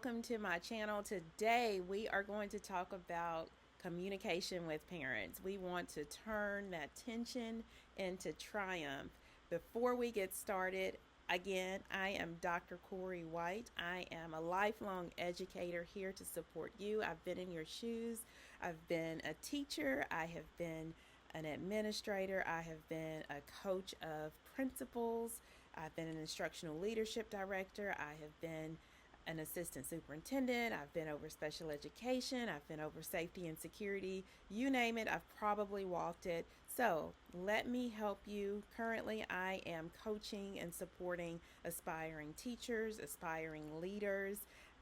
welcome to my channel. Today we are going to talk about communication with parents. We want to turn that tension into triumph. Before we get started, again, I am Dr. Corey White. I am a lifelong educator here to support you. I've been in your shoes. I've been a teacher. I have been an administrator. I have been a coach of principals. I've been an instructional leadership director. I have been an assistant superintendent. I've been over special education. I've been over safety and security. You name it, I've probably walked it. So let me help you. Currently, I am coaching and supporting aspiring teachers, aspiring leaders.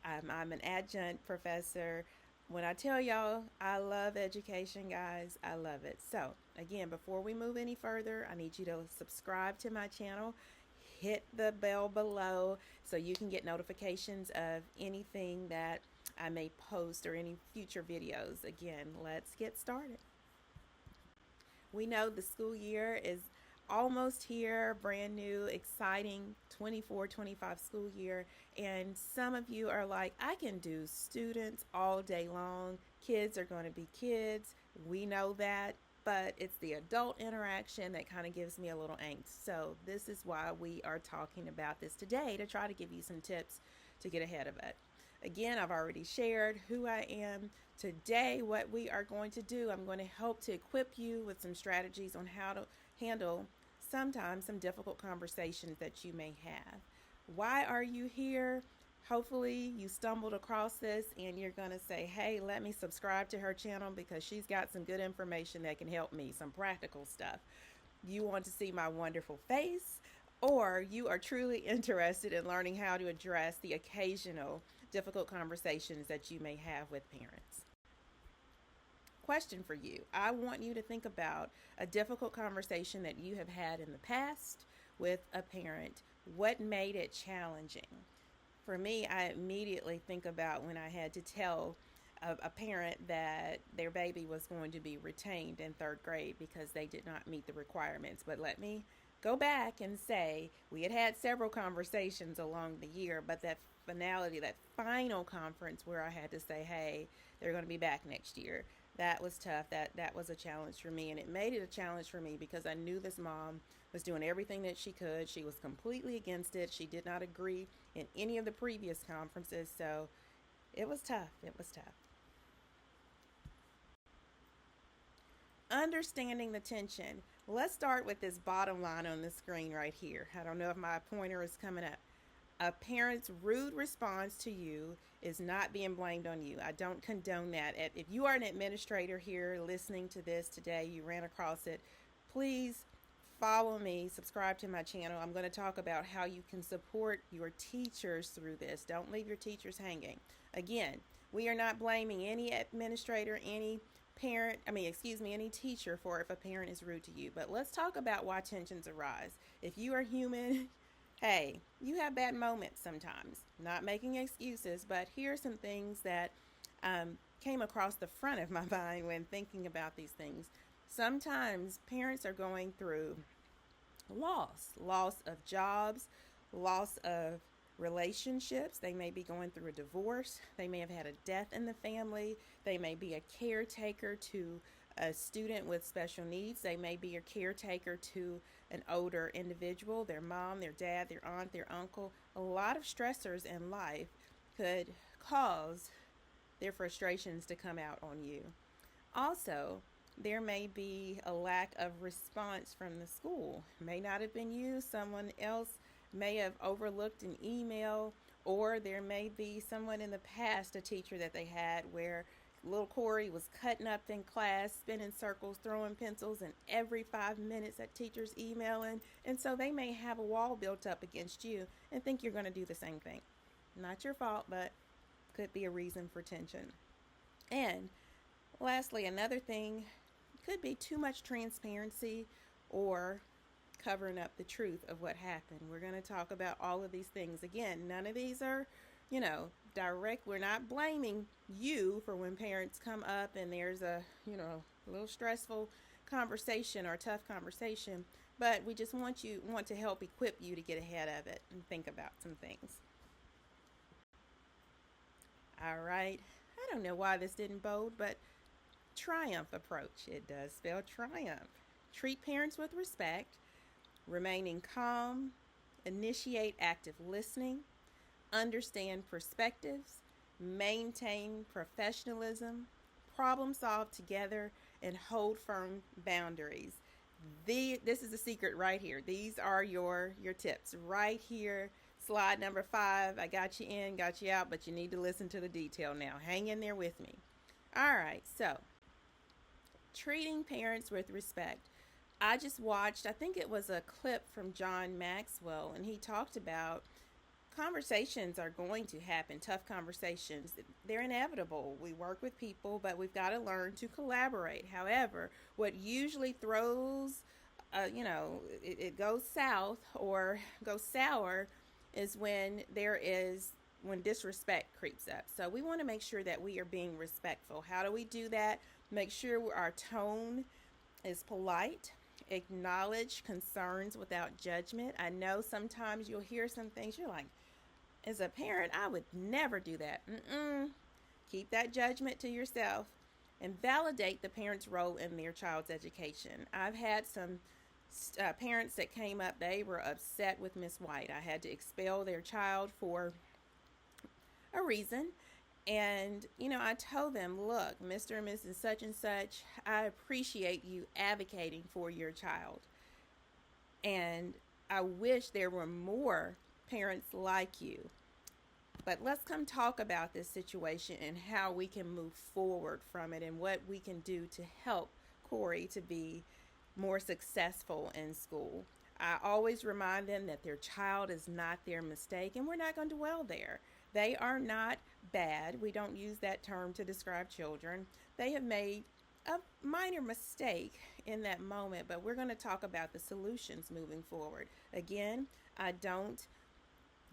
I'm an adjunct professor. When I tell y'all I love education, guys, I love it. So again, before we move any further, I need you to subscribe to my channel. Hit the bell below so you can get notifications of anything that I may post or any future videos. Again, let's get started. We know the school year is almost here, brand new, exciting 24-25 school year, and some of you are like, I can do students all day long. Kids are going to be kids. We know that. But it's the adult interaction that kind of gives me a little angst. So this is why we are talking about this today, to try to give you some tips to get ahead of it. Again, I've already shared who I am. Today, what we are going to do, I'm going to help to equip you with some strategies on how to handle sometimes some difficult conversations that you may have. Why are you here? Hopefully you stumbled across this and you're going to say, hey, let me subscribe to her channel because she's got some good information that can help me, some practical stuff. You want to see my wonderful face, or you are truly interested in learning how to address the occasional difficult conversations that you may have with parents. Question for you. I want you to think about a difficult conversation that you have had in the past with a parent. What made it challenging? For me, I immediately think about when I had to tell a parent that their baby was going to be retained in third grade because they did not meet the requirements. But let me go back and say we had had several conversations along the year, but that finality, that final conference where I had to say, hey, they're going to be back next year, that was tough. That was a challenge for me, and it made it a challenge for me because I knew this mom was doing everything that she could. She was completely against it. She did not agree in any of the previous conferences, so it was tough. It was tough. Understanding the tension. Let's start with this bottom line on the screen right here. I don't know if my pointer is coming up. A parent's rude response to you is not being blamed on you. I don't condone that. If you are an administrator here listening to this today, you ran across it, please follow me, subscribe to my channel. I'm going to talk about how you can support your teachers through this. Don't leave your teachers hanging. Again, we are not blaming any administrator, any any teacher for if a parent is rude to you. But let's talk about why tensions arise. If you are human, hey, you have bad moments sometimes. Not making excuses, but here are some things that came across the front of my mind when thinking about these things. Sometimes parents are going through loss of jobs, loss of relationships. They may be going through a divorce. They may have had a death in the family. They may be a caretaker to a student with special needs. They may be a caretaker to an older individual, their mom, their dad, their aunt, their uncle. A lot of stressors in life could cause their frustrations to come out on you. Also, there may be a lack of response from the school. May not have been you. Someone else may have overlooked an email, or there may be someone in the past, a teacher that they had, where little Corey was cutting up in class, spinning circles, throwing pencils, and every 5 minutes that teacher's emailing. And so they may have a wall built up against you and think you're going to do the same thing. Not your fault, but could be a reason for tension. And lastly, another thing could be too much transparency or covering up the truth of what happened. We're going to talk about all of these things. Again, none of these are, direct. We're not blaming you for when parents come up and there's a, little stressful conversation or a tough conversation, but we just want to help equip you to get ahead of it and think about some things. All right. I don't know why this didn't bold, but triumph approach. It does spell triumph. Treat parents with respect, remaining calm, initiate active listening, understand perspectives, maintain professionalism, problem solve together, and hold firm boundaries. This is a secret right here. These are your tips right here. Slide number 5. I got you in, got you out, but you need to listen to the detail now. Hang in there with me. All right, so treating parents with respect. I just watched, I think it was a clip from John Maxwell, and he talked about conversations are going to happen, tough conversations. They're inevitable. We work with people, but we've got to learn to collaborate. However, what usually throws, it goes south or goes sour is when when disrespect creeps up. So we want to make sure that we are being respectful. How do we do that? Make sure our tone is polite. Acknowledge concerns without judgment. I know sometimes you'll hear some things you're like, as a parent, I would never do that. Keep that judgment to yourself and validate the parent's role in their child's education. I've had some parents that came up, they were upset with Miss White. I had to expel their child for a reason. And, I told them, look, Mr. and Mrs. such and such, I appreciate you advocating for your child. And I wish there were more parents like you. But let's come talk about this situation and how we can move forward from it and what we can do to help Corey to be more successful in school. I always remind them that their child is not their mistake, and we're not going to dwell there. They are not bad. We don't use that term to describe children. They have made a minor mistake in that moment, but we're going to talk about the solutions moving forward. Again, I don't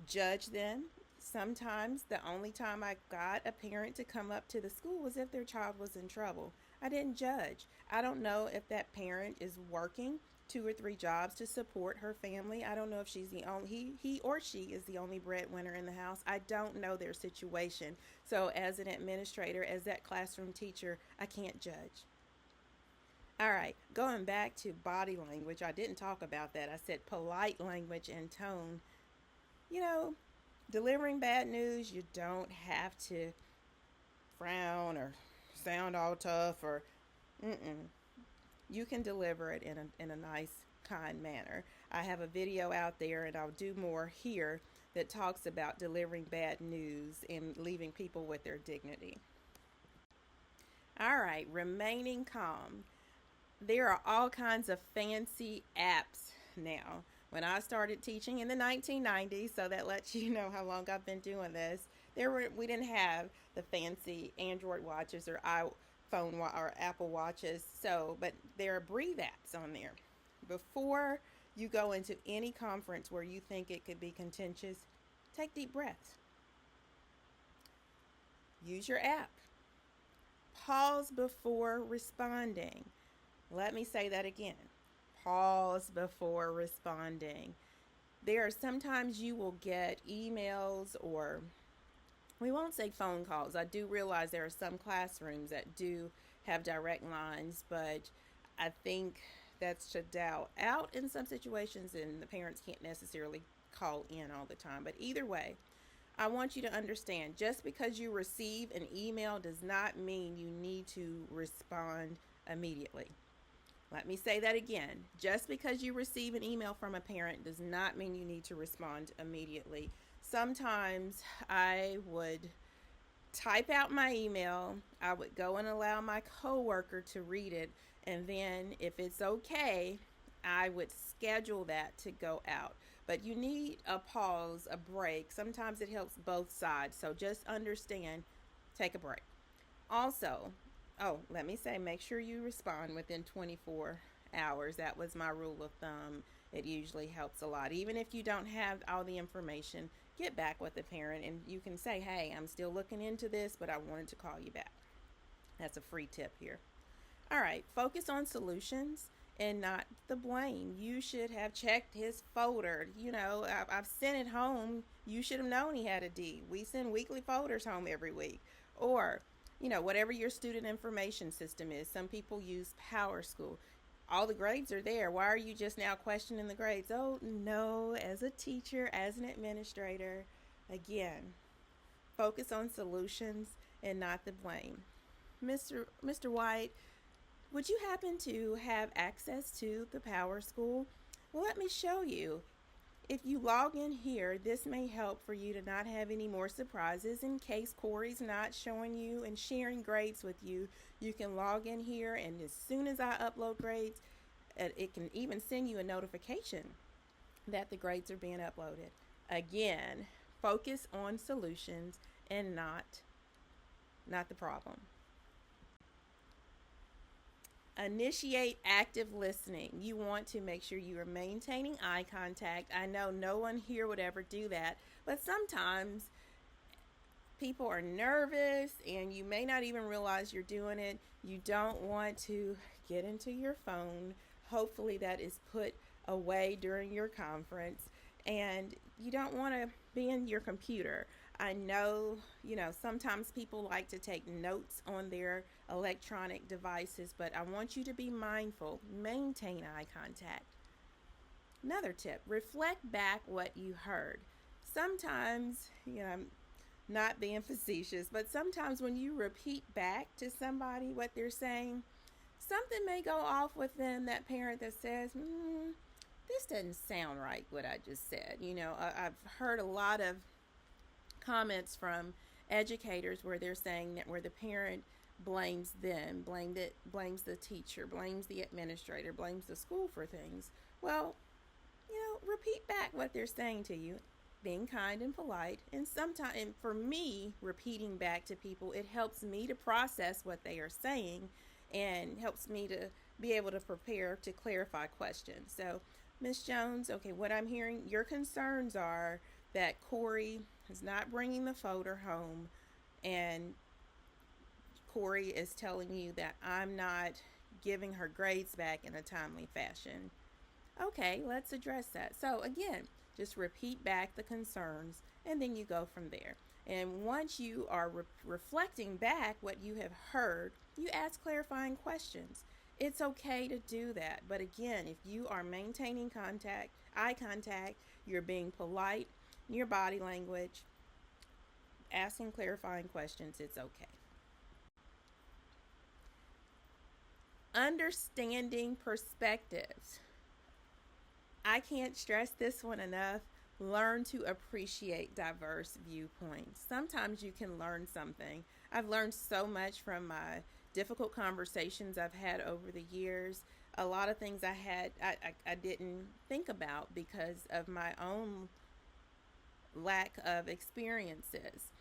judge them. Sometimes the only time I got a parent to come up to the school was if their child was in trouble. I didn't judge. I don't know if that parent is working 2 or 3 jobs to support her family. I don't know if she's the only, he or she is the only breadwinner in the house. I don't know their situation. So as an administrator, as that classroom teacher, I can't judge. All right, going back to body language, I didn't talk about that. I said polite language and tone. Delivering bad news, you don't have to frown or sound all tough or you can deliver it in a nice, kind manner. I have a video out there, and I'll do more here, that talks about delivering bad news and leaving people with their dignity. All right, remaining calm. There are all kinds of fancy apps now. When I started teaching in the 1990s, so that lets you know how long I've been doing this, we didn't have the fancy Android watches or iPhone or Apple watches. But there are breathe apps on there. Before you go into any conference where you think it could be contentious, take deep breaths. Use your app. Pause before responding. Let me say that again. Pause before responding. There are sometimes you will get emails, or we won't say phone calls. I do realize there are some classrooms that do have direct lines, but I think that's to dial out in some situations, and the parents can't necessarily call in all the time. But either way, I want you to understand, just because you receive an email does not mean you need to respond immediately. Let me say that again. Just because you receive an email from a parent does not mean you need to respond immediately. Sometimes I would type out my email, I would go and allow my coworker to read it, and then if it's okay, I would schedule that to go out. But you need a pause, a break. Sometimes it helps both sides. So just understand, take a break. Also, let me say, make sure you respond within 24 hours. That was my rule of thumb. It usually helps a lot. Even if you don't have all the information, get back with the parent and you can say, hey, I'm still looking into this, but I wanted to call you back. That's a free tip here. All right, focus on solutions and not the blame. You should have checked his folder. I've sent it home. You should have known he had a D. We send weekly folders home every week. Or, whatever your student information system is. Some people use Power School. All the grades are there. Why are you just now questioning the grades? Oh, no, as a teacher, as an administrator, again, focus on solutions and not the blame. Mr. White, would you happen to have access to the Power School? Well, let me show you. If you log in here, this may help for you to not have any more surprises in case Corey's not showing you and sharing grades with you. You can log in here, and as soon as I upload grades, it can even send you a notification that the grades are being uploaded. Again, focus on solutions and not the problem. Initiate active listening. You want to make sure you are maintaining eye contact. I know no one here would ever do that, but sometimes people are nervous and you may not even realize you're doing it. You don't want to get into your phone. Hopefully that is put away during your conference, and you don't want to be in your computer. I know, sometimes people like to take notes on their electronic devices, but I want you to be mindful. Maintain eye contact. Another tip, reflect back what you heard. Sometimes, I'm not being facetious, but sometimes when you repeat back to somebody what they're saying, something may go off with them, that parent that says, this doesn't sound right what I just said. I've heard a lot of comments from educators where they're saying that where the parent blames them, blames the teacher, blames the administrator, blames the school for things. Well, repeat back what they're saying to you, being kind and polite. And sometimes, and for me, repeating back to people, it helps me to process what they are saying and helps me to be able to prepare to clarify questions. So, Ms. Jones, okay, what I'm hearing, your concerns are that Corey is not bringing the folder home, and Corey is telling you that I'm not giving her grades back in a timely fashion. Okay, let's address that. So again, just repeat back the concerns, and then you go from there. And once you are reflecting back what you have heard, you ask clarifying questions. It's okay to do that. But again, if you are maintaining eye contact, you're being polite, your body language, asking clarifying questions, it's okay. Understanding perspectives. I can't stress this one enough. Learn to appreciate diverse viewpoints. Sometimes you can learn something. I've learned so much from my difficult conversations I've had over the years. A lot of things I didn't think about because of my own lack of experiences.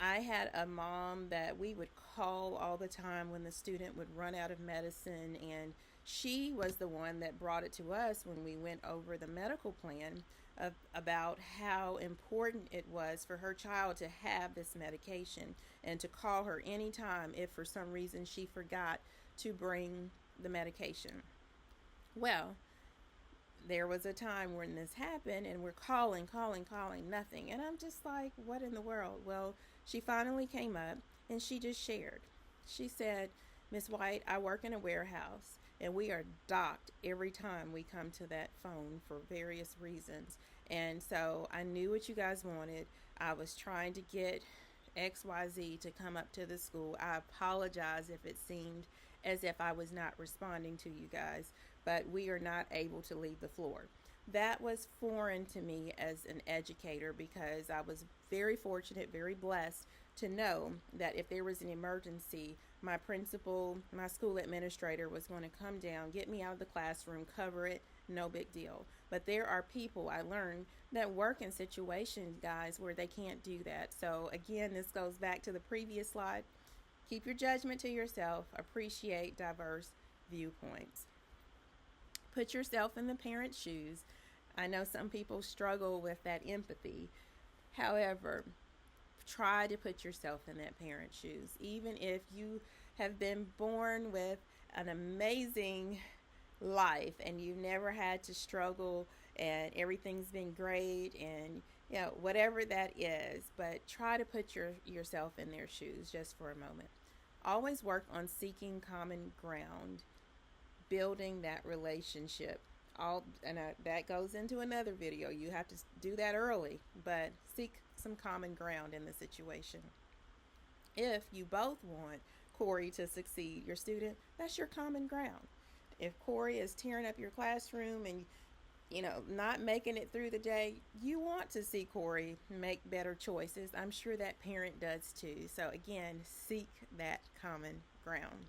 I had a mom that we would call all the time when the student would run out of medicine, and she was the one that brought it to us when we went over the medical plan about how important it was for her child to have this medication, and to call her anytime if for some reason she forgot to bring the medication. Well, there was a time when this happened, and we're calling, nothing. And I'm just like, what in the world? Well, she finally came up and she just shared. She said, Miss White, I work in a warehouse, and we are docked every time we come to that phone for various reasons. And so I knew what you guys wanted. I was trying to get XYZ to come up to the school. I apologize if it seemed as if I was not responding to you guys, but we are not able to leave the floor. That was foreign to me as an educator, because I was very fortunate, very blessed to know that if there was an emergency, my principal, my school administrator was going to come down, get me out of the classroom, cover it, no big deal. But there are people, I learned, that work in situations, guys, where they can't do that. So again, this goes back to the previous slide. Keep your judgment to yourself. Appreciate diverse viewpoints. Put yourself in the parent's shoes. I know some people struggle with that empathy. However, try to put yourself in that parent's shoes. Even if you have been born with an amazing life and you've never had to struggle and everything's been great and whatever that is, but try to put yourself in their shoes just for a moment. Always work on seeking common ground, building that relationship. That goes into another video. You have to do that early, but seek some common ground in the situation. If you both want Corey to succeed, your student, that's your common ground. If Corey is tearing up your classroom and not making it through the day, you want to see Corey make better choices. I'm sure that parent does too. So again, seek that common ground.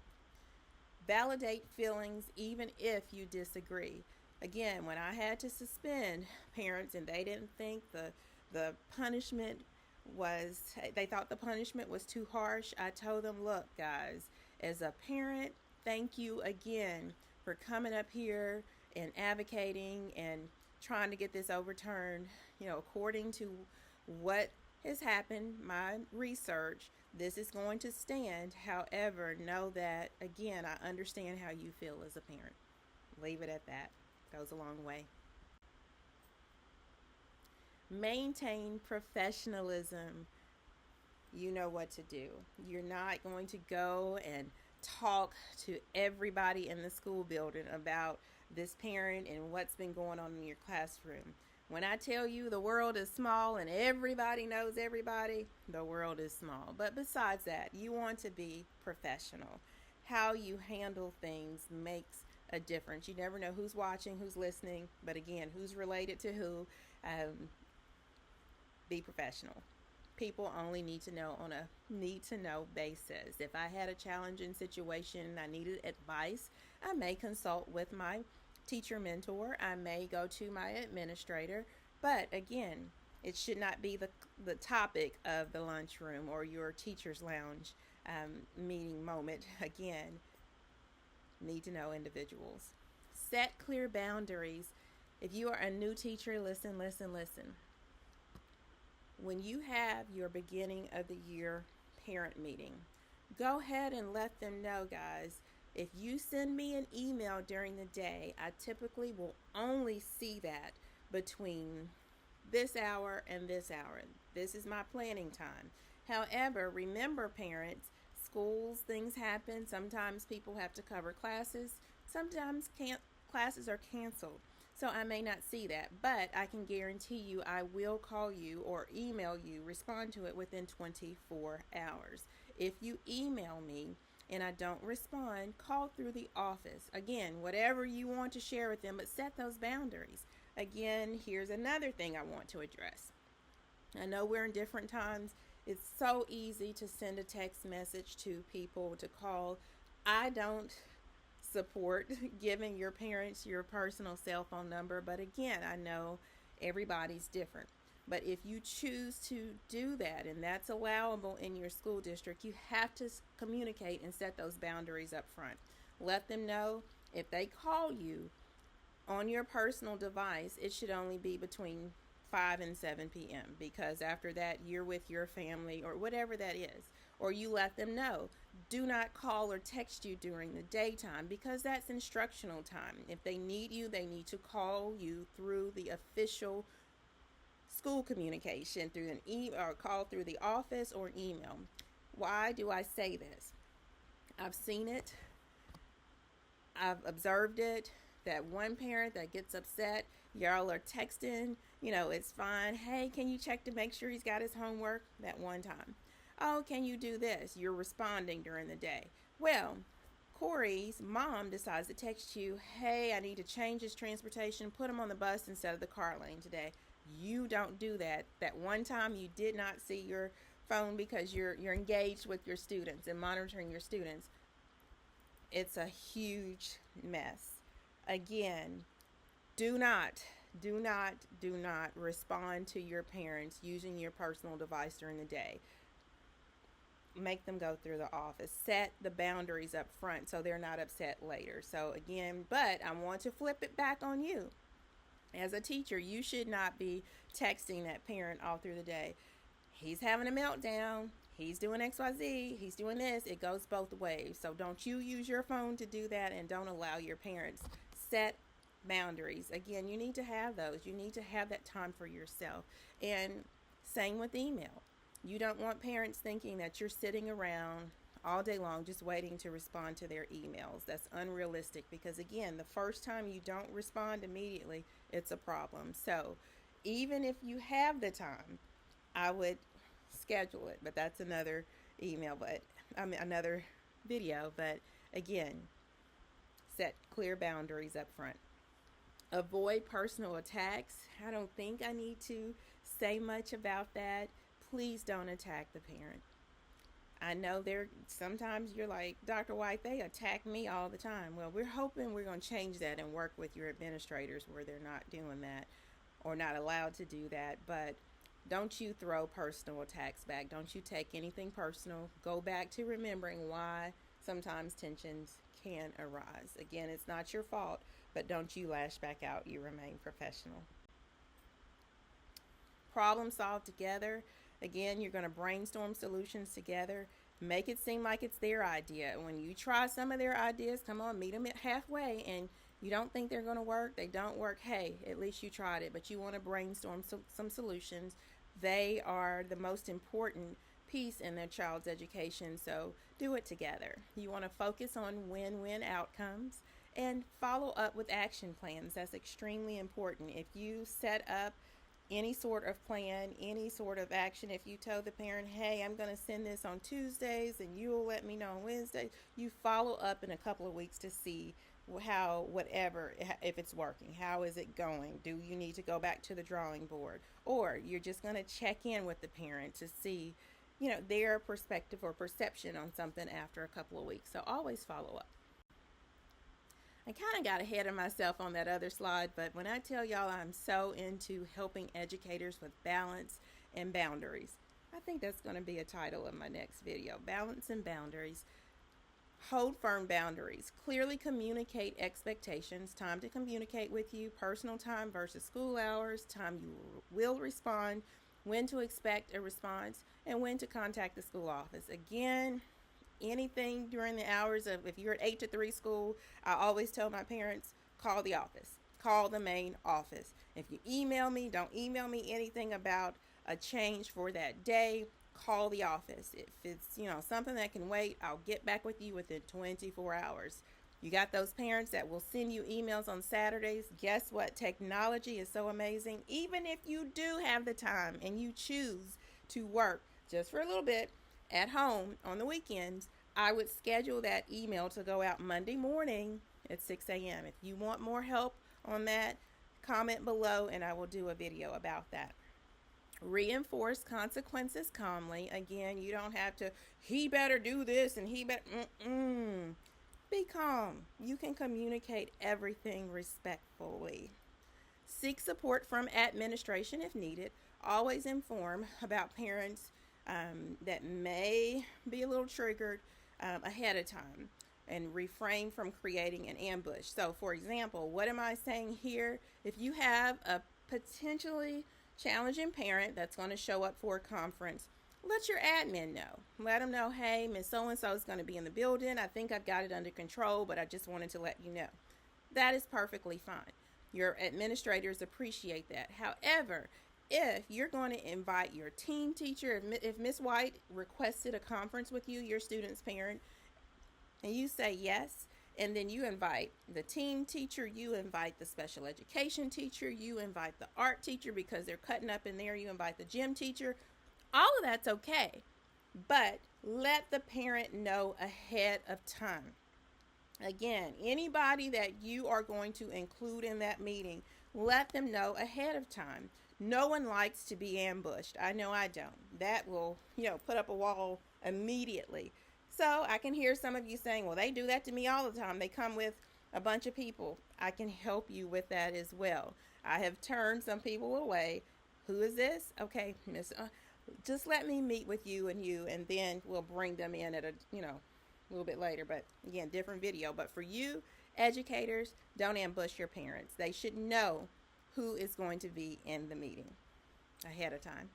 Validate feelings even if you disagree. Again, when I had to suspend parents and they didn't think the punishment they thought the punishment was too harsh, I told them, look, guys, as a parent, thank you again for coming up here and advocating and trying to get this overturned. According to what has happened, my research, this is going to stand. However, know that, again, I understand how you feel as a parent. Leave it at that. Goes a long way. Maintain professionalism. You know what to do. You're not going to go and talk to everybody in the school building about this parent and what's been going on in your classroom. When I tell you the world is small and everybody knows everybody, the world is small. But besides that, you want to be professional. How you handle things makes a difference. You never know who's watching, who's listening, but again, who's related to who. Be professional. People only need to know on a need to know basis. If I had a challenging situation and I needed advice, I may consult with my teacher mentor. I may go to my administrator. But again, it should not be the topic of the lunchroom or your teacher's lounge meeting moment. Again, need to know individuals. Set clear boundaries. If you are a new teacher, listen. When you have your beginning of the year parent meeting, go ahead and let them know, guys. If you send me an email during the day, I typically will only see that between this hour and this hour. This is my planning time. However, remember, parents, schools, things happen. Sometimes people have to cover classes. Sometimes classes are canceled. So I may not see that, but I can guarantee you I will call you or email you, respond to it within 24 hours. If you email me and I don't respond, call through the office. Again, whatever you want to share with them, but set those boundaries. Again, here's another thing I want to address. I know we're in different times. It's so easy to send a text message to people, to call. I don't support giving your parents your personal cell phone number, but again, I know everybody's different. But if you choose to do that, and that's allowable in your school district, you have to communicate and set those boundaries up front. Let them know if they call you on your personal device, it should only be between 5 and 7 p.m. because after that, you're with your family or whatever that is. Or you let them know, do not call or text you during the daytime because that's instructional time. If they need you, they need to call you through the official school communication, through an email or call through the office or email. Why do I say this? I've seen it. I've observed it. That one parent that gets upset, y'all are texting, it's fine. Hey, can you check to make sure he's got his homework? That one time. Oh, can you do this? You're responding during the day. Well, Corey's mom decides to text you, hey, I need to change his transportation, put him on the bus instead of the car lane today. You don't do that. That one time you did not see your phone because you're engaged with your students and monitoring your students. It's a huge mess. Again, do not respond to your parents using your personal device during the day. Make them go through the office. Set the boundaries up front so they're not upset later. So again, but I want to flip it back on you. As a teacher, you should not be texting that parent all through the day. He's having a meltdown. He's doing XYZ. He's doing this. It goes both ways. So don't you use your phone to do that, and don't allow your parents set boundaries. Again, you need to have those. You need to have that time for yourself. And same with email. You don't want parents thinking that you're sitting around all day long just waiting to respond to their emails. That's unrealistic because, again, the first time you don't respond immediately, it's a problem. So, even if you have the time, I would schedule it, but that's another email, but another video. But again, set clear boundaries up front. Avoid personal attacks. I don't think I need to say much about that. Please don't attack the parent. I know sometimes you're like, Dr. White, they attack me all the time. Well, we're hoping we're going to change that and work with your administrators where they're not doing that or not allowed to do that. But don't you throw personal attacks back. Don't you take anything personal. Go back to remembering why sometimes tensions can arise. Again, it's not your fault, but don't you lash back out. You remain professional. Problem solve together. Again, you're going to brainstorm solutions together. Make it seem like it's their idea. When you try some of their ideas, come on, meet them at halfway, and you don't think they're going to work, they don't work, hey, at least you tried it. But you want to brainstorm some solutions. They are the most important piece in their child's education, so do it together. You want to focus on win-win outcomes and follow up with action plans. That's extremely important. If you set up any sort of plan, any sort of action, if you tell the parent, hey, I'm going to send this on Tuesdays and you'll let me know on Wednesday, you follow up in a couple of weeks to see if it's working, how is it going? Do you need to go back to the drawing board? Or you're just going to check in with the parent to see, their perspective or perception on something after a couple of weeks. So always follow up. I kind of got ahead of myself on that other slide, but when I tell y'all I'm so into helping educators with balance and boundaries, I think that's going to be a title of my next video, Balance and Boundaries. Hold firm boundaries. Clearly communicate expectations, time to communicate with you, personal time versus school hours, time you will respond, when to expect a response, and when to contact the school office. Again, anything during the hours of, if you're at 8 to 3 school, I always tell my parents, call the office. Call the main office. If you email me, don't email me anything about a change for that day. Call the office. If it's, something that can wait, I'll get back with you within 24 hours. You got those parents that will send you emails on Saturdays. Guess what? Technology is so amazing. Even if you do have the time and you choose to work just for a little bit at home on the weekends, I would schedule that email to go out Monday morning at 6 a.m. If you want more help on that, comment below and I will do a video about that. Reinforce consequences calmly. Again, you don't have to, he better do this and he better, Be calm. You can communicate everything respectfully. Seek support from administration if needed. Always inform about parents that may be a little triggered ahead of time, and refrain from creating an ambush. So, for example, what am I saying here? If you have a potentially challenging parent that's going to show up for a conference, let your admin know. Let them know, hey, Miss So-and-so is going to be in the building. I think I've got it under control, but I just wanted to let you know. That is perfectly fine. Your administrators appreciate that. However, if you're going to invite your team teacher, if Miss White requested a conference with you, your student's parent, and you say yes, and then you invite the team teacher, you invite the special education teacher, you invite the art teacher because they're cutting up in there, you invite the gym teacher, all of that's okay, but let the parent know ahead of time. Again, anybody that you are going to include in that meeting, let them know ahead of time. No one likes to be ambushed. I know I don't. That will, put up a wall immediately. So I can hear some of you saying, well, they do that to me all the time. They come with a bunch of people. I can help you with that as well. I have turned some people away. Who is this? Okay, Miss, just let me meet with you, and then we'll bring them in at a little bit later. But again, different video. But for you, educators, don't ambush your parents. They should know who is going to be in the meeting ahead of time.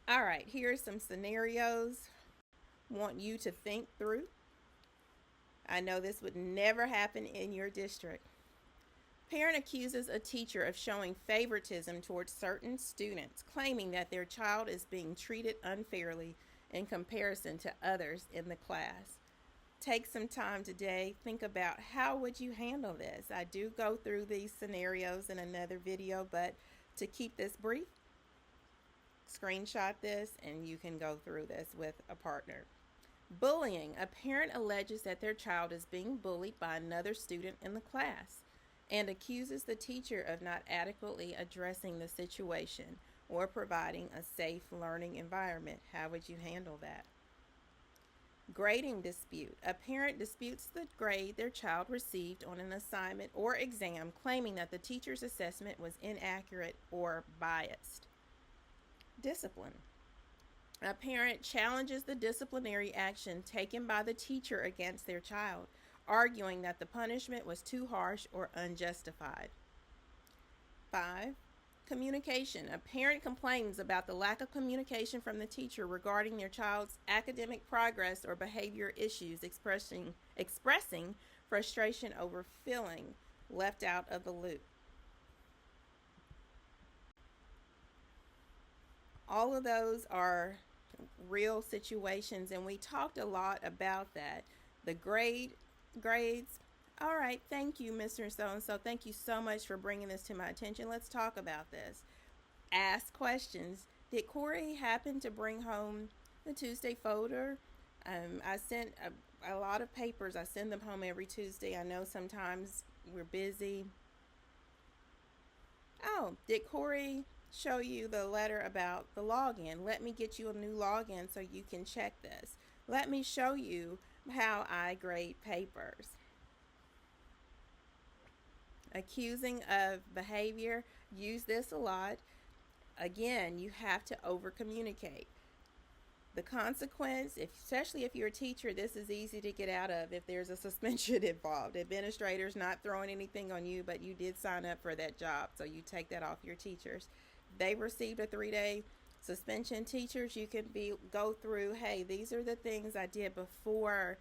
All right, here's some scenarios. Want you to think through. I know this would never happen in your district. Parent accuses a teacher of showing favoritism towards certain students, claiming that their child is being treated unfairly in comparison to others in the class. Take some time today, think about how would you handle this. I do go through these scenarios in another video, but to keep this brief, screenshot this and you can go through this with a partner. Bullying. A parent alleges that their child is being bullied by another student in the class and accuses the teacher of not adequately addressing the situation or providing a safe learning environment. How would you handle that? Grading dispute. A parent disputes the grade their child received on an assignment or exam, claiming that the teacher's assessment was inaccurate or biased. Discipline. A parent challenges the disciplinary action taken by the teacher against their child, arguing that the punishment was too harsh or unjustified. 5. Communication. A parent complains about the lack of communication from the teacher regarding their child's academic progress or behavior issues, expressing frustration over feeling left out of the loop. All of those are real situations, and we talked a lot about that. The grades. All right, thank you, Mr. So-and-so. Thank you so much for bringing this to my attention. Let's talk about this. Ask questions. Did Corey happen to bring home the Tuesday folder? I sent a lot of papers. I send them home every Tuesday. I know sometimes we're busy. Oh, did Corey show you the letter about the login? Let me get you a new login so you can check this. Let me show you how I grade papers. Accusing of behavior. Use this a lot. Again, you have to over communicate. The consequence, especially if you're a teacher, this is easy to get out of if there's a suspension involved. Administrators not throwing anything on you, but you did sign up for that job, so you take that off your teachers. They received a 3-day suspension. Teachers, you can go through, hey, these are the things I did before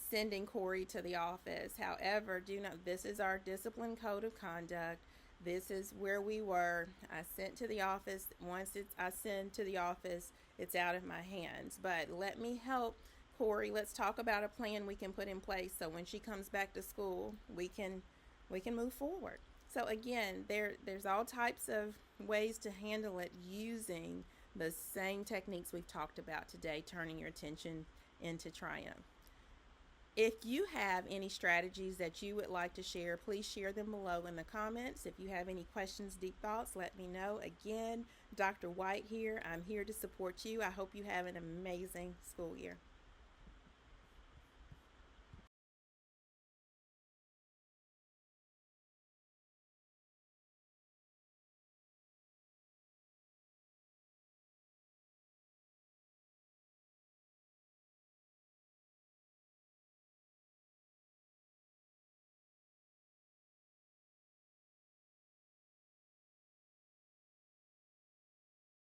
sending Corey to the office. However, do know this is our discipline code of conduct. This is where we were. I sent to the office. Once I send to the office, it's out of my hands. But let me help Corey. Let's talk about a plan we can put in place so when she comes back to school, we can move forward. So again, there's all types of ways to handle it using the same techniques we've talked about today, turning your attention into triumph. If you have any strategies that you would like to share, please share them below in the comments. If you have any questions, deep thoughts, let me know. Again, Dr. White here. I'm here to support you. I hope you have an amazing school year.